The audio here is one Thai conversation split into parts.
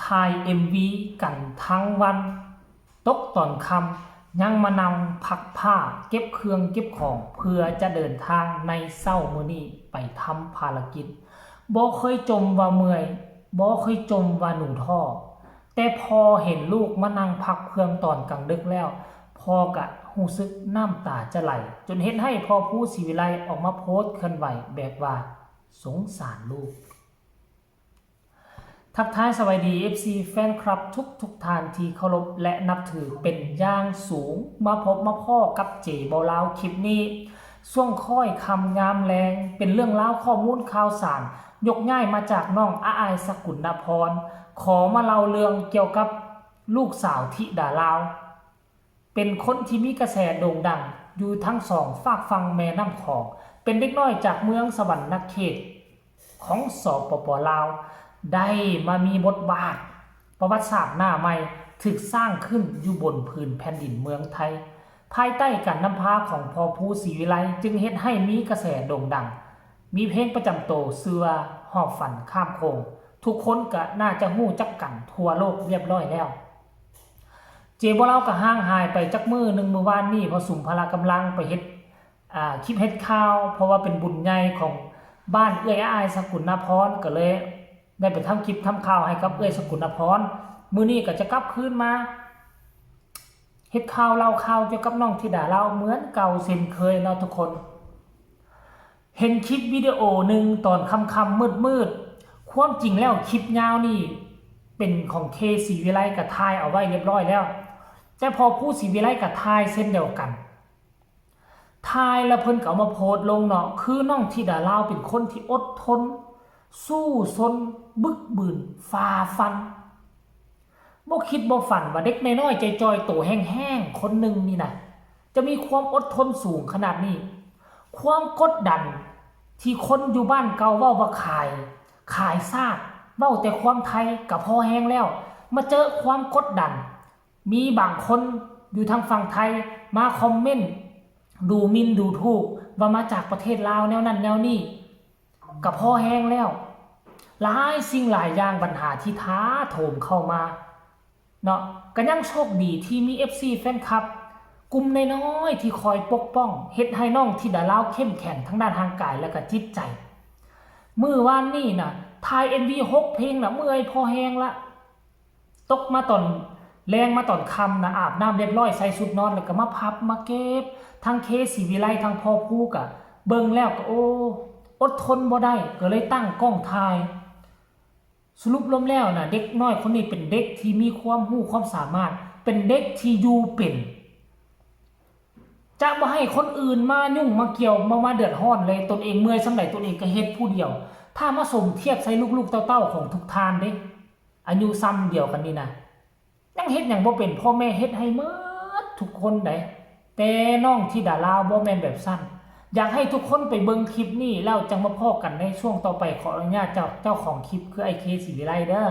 ถ่าย MV กันทั้งวันตกตอนค่ำยังมานั่งพักผ้าเก็บเครื่องเก็บของเพื่อจะเดินทางในเช้ามื้อนี้ไปทำภารกิจบ่เคยจมว่าเมื่อยบ่เคยจมว่าหนูท้อแต่พอเห็นลูกมานั่งพักเครื่องตอนกลางดึกแล้วพ่อก็รู้สึกน้ำตาจะไหลจนเฮ็ดให้พ่อผู้ศรีวิไลออกมาโพสต์เคลื่อนไหวแบบว่าสงสารลูกทักทายสวัสดี FC แฟนคลับทุกท่านที่เคารพและนับถือเป็นอย่างสูงมาพบมาพ่อกับเจเบาลาวคลิปนี้ช่วงค่อยคำงามแรงเป็นเรื่องเล่าข้อมูลข่าวสารยกง่ายมาจากน้องอาอายสกุลนพรขอมาเล่าเรื่องเกี่ยวกับลูกสาวธิดาลาวเป็นคนที่มีกระแสโด่งดังอยู่ทั้งสองฝากฟังแม่น้ำของเป็นเด็กน้อยจากเมืองสวรรณเขตของสปป.ลาวได้มามีบทบาทประวัติศาสตร์หน้าใหม่ถึกสร้างขึ้นอยู่บนพื้นแผ่นดินเมืองไทยภายใต้การนำพาของพ่อผู้ศรีวิไลจึงเฮ็ดให้มีกระแสโด่งดังมีเพลงประจำโตวชื่อว่าหอบฝันข้ามโขงทุกคนก็น่าจะฮู้จักกันทั่วโลกเรียบร้อยแล้วเจบ่เล่าก็ห่างหายไปจักมื้อนึงเมื่อวานนี้พอสุมพละกำลังไปเฮ็ดคลิปเฮ็ดข่าวเพราะว่าเป็นบุญใหญ่ของบ้านเอื้อยอ้ายสกุลนพรก็เลยได้ไปทำคลิปทำข่าวให้กับเอื้อยสกุลนพรมื้อนี้ก็จะกลับคืนมาเฮ็ดข่าวเล่าข่าวเกี่ยวกับน้องธิดาเราเหมือนเก่าเช่นเคยเนาะทุกคนเห็นคลิปวิดีโอหนึ่งตอนค่ำๆมืดๆความจริงแล้วคลิปยาวนี่เป็นของเคศรีวิไลกับถ่ายเอาไว้เรียบร้อยแล้วแต่พอผู้ศรีวิไลกับถ่ายเส้นเดียวกันถ่ายแล้วเพิ่นก็เอามาโพสต์ลงเนาะคือน้องธิดาลาวเป็นคนที่อดทนสู้ซนบึกบืนฝ่าฟันบ่คิดบ่ฝันว่าเด็กน้อยๆใจจอยโตแห้งๆคนหนึ่งนี่นะจะมีความอดทนสูงขนาดนี้ความกดดันที่คนอยู่บ้านเก่าเว้าว่าขายซากเว้าแต่ความไทยกับพอแห้งแล้วมาเจอความกดดันมีบางคนอยู่ทางฝั่งไทยมาคอมเมนต์ดูหมิ่นดูถูกว่ามาจากประเทศลาวแนวนั้นแนวนี้กับพอแห้งแล้วหลายสิ่งหลายอย่างปัญหาที่ท้าโถมเข้ามาเนาะก็ยังโชคดีที่มี FC แฟนคลับกลุ่มน้อยๆที่คอยปกป้องเฮ็ดให้น้องธิดาลาวเข้มแข็งทั้งด้านทางกายและก็จิตใจมื้อวานนี้น่ะถ่าย MV 6เพลงน่ะเมื่อยพอแห้งละตกมาตอนแรงมาตอนค่ำนะอาบน้ำเรียบร้อยใส่ชุดนอนแล้วก็มาพับมาเก็บทั้งเคศรีวิไลทั้งพ่อผู้กะเบิ่งแล้วก็โอ้อดทนบ่ได้ก็เลยตั้งกล้องถ่ายสรุปรวมแล้วนะเด็กน้อยคนนี้เป็นเด็กที่มีความรู้ความสามารถเป็นเด็กที่อยู่เป็นจะบ่ให้คนอื่นมายุ่งมาเกี่ยวมาเดือดร้อนเลยตนเองเมื่อยสำหรับตนเองก็เฮ็ดผู้เดียวถ้ามาสมเทียบใส่ลูกๆเต้าๆของทุกทานเด้อายุซ้ำเดียวกันนี่นะยังเฮ็ดหยังบ่เป็นพ่อแม่เฮ็ดให้หมดทุกคนได้แต่น้องธิดาลาวบ่แม่นแบบสั้นอยากให้ทุกคนไปเบิ่งคลิปนี้แล้วจังมาพอกันในช่วงต่อไปขออนุญาตเจ้าของคลิปคือไอเคศรีวิไลเด้อ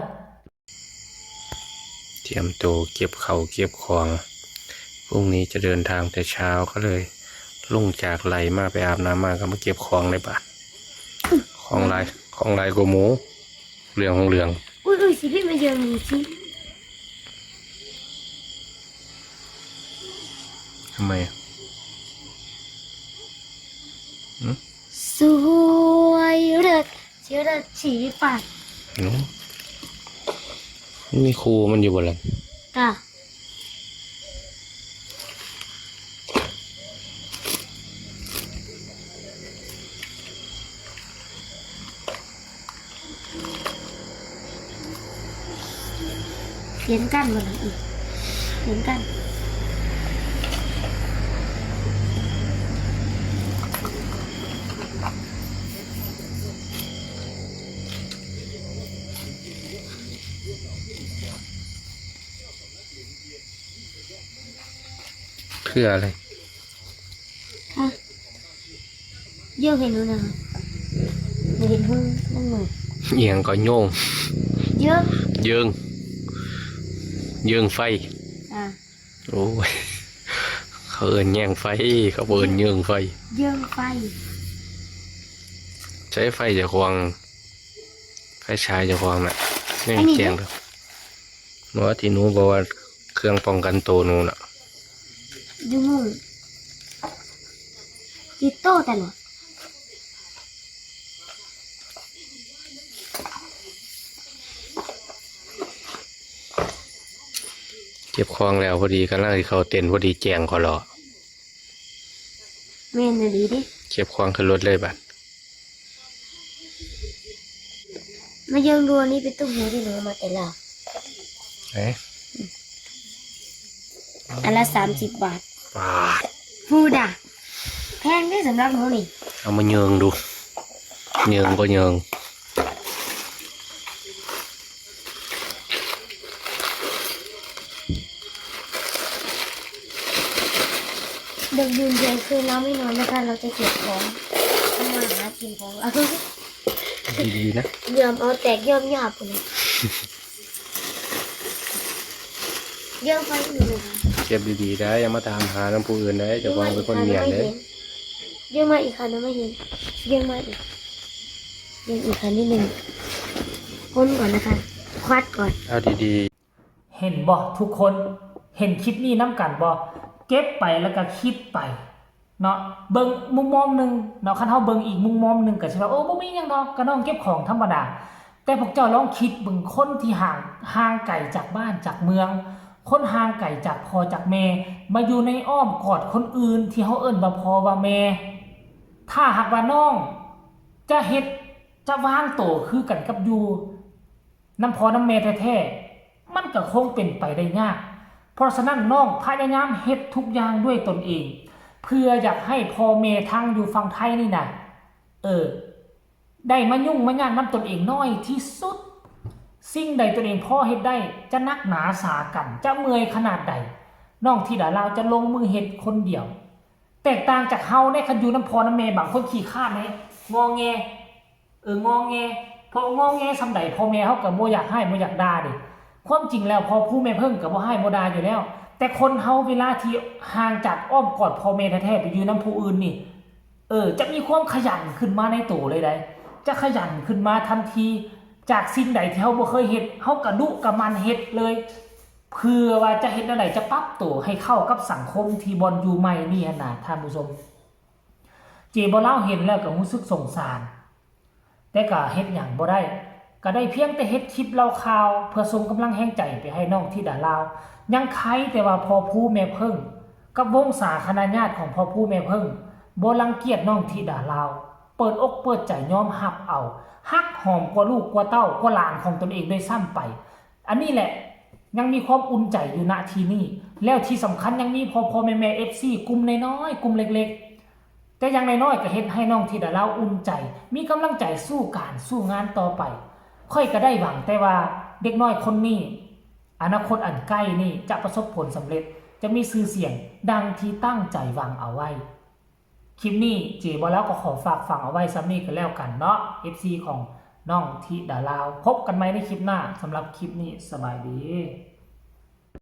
เตรียมตัวเก็บเขาเก็บของพรุ่งนี้จะเดินทางแต่เช้าก็เลยลงจากไหลมาไปอาบน้ำมาก็มาเก็บของในบ้านของลายกว่าหมูเหลืองของเหลืองอุ้ยสิพี่มาเจอหนูสิทำไมสวยเลิศเชื่อเลิศฉีปัดมีครูมันอยู่บนหลังกะเลี้ยงกันวันนี้เลี้ยงกันเพื่ออะไรฮะเยอะเห็นหนูนะหนูเห็นหุ้งนั่งหนูเอียงก็โยงเยอะเยิงไฟโอ้ยเขาเอินแย่งไฟเขาเอินเยิงไฟใช้ไฟจะควงไฟฉายจะควงน่ะนี่แจงเลย ว่าที่หนูบอกว่าเครื่องป้องกันตัวหนูน่ะ ดูมุ้งติดโต้ตลอด เก็บของแล้วพอดีกำลังที่เขาเต้นพอดีแจงเขารอ แม่นน่ะดีดิ เก็บของขึ้นรถเลยบัด มาเยิงดูอันนี้เป็นตุ้มหูที่หนูมาแต่ละ เอ๊ะ อันละ30 บาท ปาด พูดอ่ะแพงได้สำหรับหนูนี่ เอามาเยิงดูเยิงก็เยิง ดึกดื่นเที่ยงคืนเราไม่นอนนะคะเราจะเก็บของทำมาหากินของเรา ดีๆนะ ยอมเอาแตกยอมหยาบเลยเยอะไปหนูนะคะ เก็บดีๆได้อย่ามาตามหาน้ำผู้อื่นได้เจะวางเป็นคนเมียนได้ เยอะมาอีกคันนึงไม่เห็นเยอะมาอีกยังอีกคันนิดนึงพ้นก่อนนะคะควัดก่อน เอาดี เห็นบ่ทุกคนเห็นคลิปนี้น้ำกันบ่เก็บไปแล้วก็คิดไปเนาะเบิ่งมุมมองหนึ่งเนาะคันเฮาเบิ่งอีกมุมมองหนึ่งก็สิว่าโอ้บ่มีหยังดอกก็น้องเก็บของธรรมดาแต่พวกเจ้าลองคิดเบิ่งคนที่ห่างไกลจากบ้านจากเมือง คนห่างไกลจากพ่อจากแม่มาอยู่ในอ้อมกอดคนอื่นที่เฮาเอิ้นว่าพ่อว่าแม่ถ้าหากว่าน้องจะเฮ็ดจะวางโตคือกันกับอยู่น้ำพ่อน้ำแม่แท้ๆมันก็คงเป็นไปได้ยากเพราะฉะนั้นน้องพยายามเฮ็ดทุกอย่างด้วยตนเองเพื่ออยากให้พ่อแม่ทางอยู่ฝั่งไทยนี่น่ะได้มายุ่งมายากนำตนเองน้อยที่สุดสิ่งใดตนเองพ่อเฮ็ดได้จะนักหนาสากันจะเมื่อยขนาดใดน้องที่ดาลาวจะลงมือเฮ็ดคนเดียวแตกต่างจากเฮาในคันอยู่น้ำพ่อน้ำแม่บางคนขี้ข้านไหมงอแงงอแงพองอแงซำใดพ่อแม่เฮาก็บ่อยากให้บ่อยากด่าดิความจริงแล้วพอผู้แม่เพิ่งก็บ่ให้บ่ด่าอยู่แล้วแต่คนเฮาเวลาที่ห่างจากอ้อมกอดพ่อแม่แท้ๆไปอยู่น้ำผู้อื่นนี่จะมีความขยันขึ้นมาในตัวเลยได้จะขยันขึ้นมาทันทีจากสิ่งใดที่เฮาบ่เคยเฮ็ดเฮากระดุกระมันเฮ็ดเลยเพื่อว่าจะเฮ็ดอะไรจะปรับตัวให้เข้ากับสังคมที่บอนอยู่ใหม่นี่หั่นน่ะท่านผู้ชมเจบ่เล่าเห็นแล้วก็รู้สึกสงสารแต่ก็เฮ็ดหยังบ่ได้ก็ได้เพียงแต่เฮ็ดคลิปเล่าข่าวเพื่อส่งกำลังแห่งใจไปให้น้องที่ดาลาวยังใครแต่ว่าพอผู้แม่เพิ่งกับวงสาคณะญาติของพ่อผู้แม่เพิ่งบ่รังเกียจน้องที่ดาลาวเปิดอกเปิดใจยอมรับเอาฮักหอมกว่าลูกกว่าเต้ากว่าหลานของตนเองด้วยซ้ำไปอันนี้แหละยังมีความอุ่นใจอยู่ณที่นี้แล้วที่สำคัญยังมีพ่อแม่ FC กลุ่มน้อยๆกลุ่มเล็กๆแต่อย่างน้อยๆก็เฮ็ดให้น้องที่ดาลาวอุ่นใจมีกำลังใจสู้การสู้งานต่อไปค่อยก็ได้หวังแต่ว่าเด็กน้อยคนนี้อนาคตอันใกล้นี่จะประสบผลสำเร็จจะมีชื่อเสียงดังที่ตั้งใจหวังเอาไว้คลิปนี้เจบ่แล้วก็ขอฝากฟังเอาไว้ซ้ำนี้กันแล้วกันเนาะ FC ของน้องธิดาลาวพบกันใหม่ในคลิปหน้าสำหรับคลิปนี้สบายดี